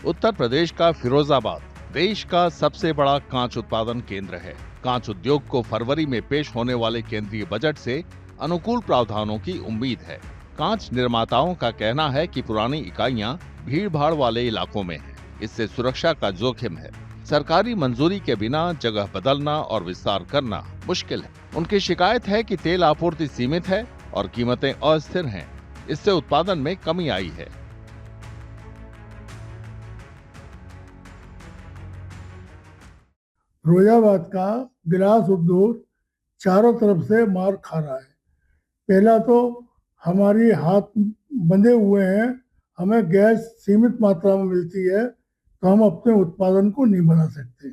उत्तर प्रदेश का फिरोजाबाद देश का सबसे बड़ा कांच उत्पादन केंद्र है। कांच उद्योग को फरवरी में पेश होने वाले केंद्रीय बजट से अनुकूल प्रावधानों की उम्मीद है। कांच निर्माताओं का कहना है कि पुरानी इकाइयां भीड़-भाड़ वाले इलाकों में हैं, इससे सुरक्षा का जोखिम है। सरकारी मंजूरी के बिना जगह बदलना और विस्तार करना मुश्किल है। उनकी शिकायत है कि तेल आपूर्ति सीमित है और कीमतें अस्थिर हैं, इससे उत्पादन में कमी आई है। फिरोजाबाद का गिलास उद्योग चारों तरफ से मार खा रहा है। पहला तो हमारी हाथ बंधे हुए हैं, हमें गैस सीमित मात्रा में मिलती है तो हम अपने उत्पादन को नहीं बढ़ा सकते।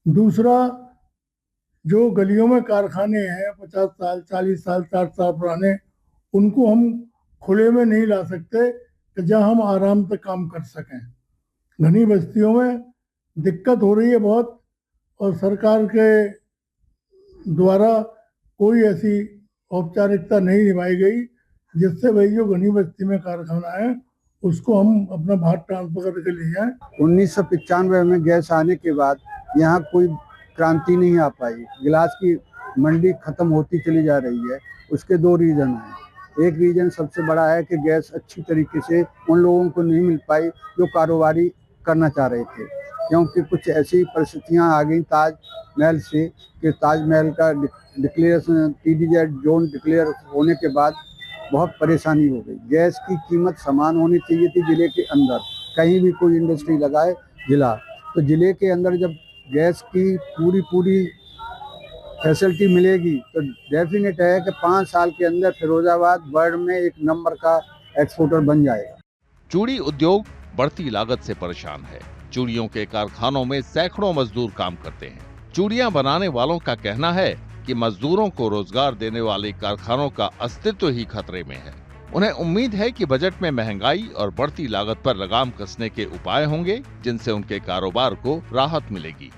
दूसरा, जो गलियों में कारखाने हैं 50 साल 40 साल 60 साल पुराने, उनको हम खुले में नहीं ला सकते कि जहाँ हम आराम से काम कर सकें। घनी बस्तियों में दिक्कत हो रही है बहुत, और सरकार के द्वारा कोई ऐसी औपचारिकता नहीं निभाई गई जिससे भाई जो घनी बस्ती में कारखाना है उसको हम अपना भार ट्रांसफर करके ले जाएं। 1995 में गैस आने के बाद यहाँ कोई क्रांति नहीं आ पाई। गिलास की मंडी खत्म होती चली जा रही है। उसके दो रीजन हैं। एक रीजन सबसे बड़ा है कि गैस अच्छी तरीके से उन लोगों को नहीं मिल पाई जो कारोबारी करना चाह रहे थे, क्योंकि कुछ ऐसी परिस्थितियां आ गई ताजमहल से कि ताजमहल का डिक्लेरेशन TDZ जोन डिक्लेयर होने के बाद बहुत परेशानी हो गई। गैस की कीमत समान होनी चाहिए थी जिले के अंदर, कहीं भी कोई इंडस्ट्री लगाए जिला, तो जिले के अंदर जब गैस की पूरी फैसिलिटी मिलेगी तो डेफिनेट है कि 5 साल के अंदर फिरोजाबाद वर्ल्ड में एक नंबर का एक्सपोर्टर बन जाएगा। चूड़ी उद्योग बढ़ती लागत से परेशान है। चूड़ियों के कारखानों में सैकड़ों मजदूर काम करते हैं। चूड़ियां बनाने वालों का कहना है कि मजदूरों को रोजगार देने वाले कारखानों का अस्तित्व ही खतरे में है। उन्हें उम्मीद है कि बजट में महंगाई और बढ़ती लागत पर लगाम कसने के उपाय होंगे, जिनसे उनके कारोबार को राहत मिलेगी।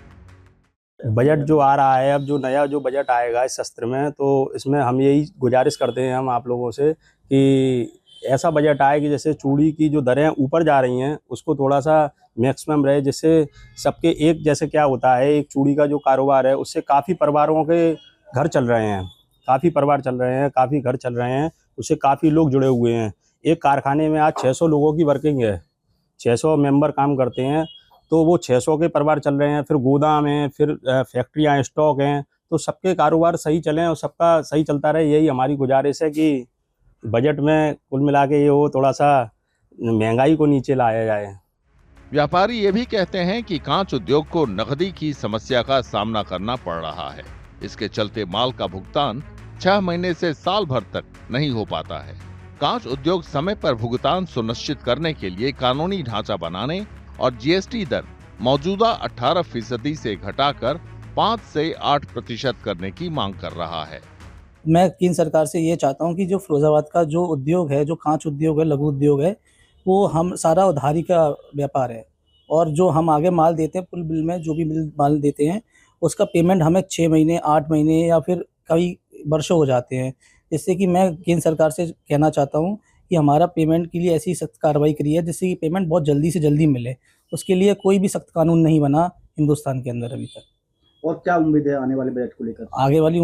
बजट जो आ रहा है, अब जो नया जो बजट आएगा इस सत्र में, तो इसमें हम यही गुजारिश करते हैं हम आप लोगों से कि ऐसा बजट आए कि जैसे चूड़ी की जो दरें ऊपर जा रही हैं उसको थोड़ा सा मैक्सिमम रहे, जिससे सबके एक जैसे क्या होता है, एक चूड़ी का जो कारोबार है उससे काफ़ी परिवारों के घर चल रहे हैं, काफ़ी परिवार चल रहे हैं, काफ़ी घर चल रहे हैं, उससे काफ़ी लोग जुड़े हुए हैं। एक कारखाने में आज 600 लोगों की वर्किंग है, 600 मेंबर काम करते हैं, तो वो 600 के परिवार चल रहे हैं। फिर गोदाम हैं, फिर फैक्ट्रियाँ, स्टॉक हैं, तो सबके कारोबार सही चलें और सबका सही चलता रहे, यही हमारी गुजारिश है कि बजट में कुल मिला के ये हो थोड़ा सा महंगाई को नीचे लाया जाए। व्यापारी ये भी कहते हैं कि कांच उद्योग को नकदी की समस्या का सामना करना पड़ रहा है। इसके चलते माल का भुगतान 6 महीने से साल भर तक नहीं हो पाता है। कांच उद्योग समय पर भुगतान सुनिश्चित करने के लिए कानूनी ढांचा बनाने और GST दर मौजूदा 18% से घटाकर 5 से 8% करने की मांग कर रहा है। मैं केंद्र सरकार से ये चाहता हूँ कि जो फिरोजाबाद का जो उद्योग है, जो कांच उद्योग है, लघु उद्योग है, वो हम सारा उधारी का व्यापार है, और जो हम आगे माल देते हैं, पुल बिल में जो भी माल देते हैं उसका पेमेंट हमें 6 महीने 8 महीने या फिर कई वर्षों हो जाते हैं। जिससे कि मैं केंद्र सरकार से कहना चाहता हूँ कि हमारा पेमेंट के लिए ऐसी सख्त कार्रवाई करी है जिससे कि पेमेंट बहुत जल्दी से जल्दी मिले। उसके लिए कोई भी सख्त कानून नहीं बना हिंदुस्तान के अंदर अभी तक। और क्या उम्मीद है आने वाले बजट को लेकर? आगे वाली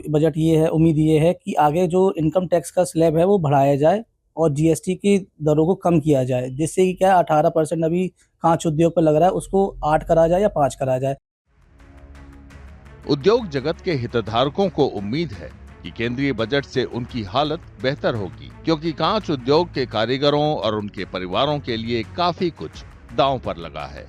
बजट ये है, उम्मीद ये है कि आगे जो इनकम टैक्स का स्लैब है वो बढ़ाया जाए और GST की दरों को कम किया जाए, जिससे कि क्या 18% अभी कांच उद्योग पर लग रहा है उसको 8 करा जाए या 5 करा जाए। उद्योग जगत के हितधारकों को उम्मीद है कि केंद्रीय बजट से उनकी हालत बेहतर होगी, क्योंकि कांच उद्योग के कारीगरों और उनके परिवारों के लिए काफी कुछ दांव पर लगा है।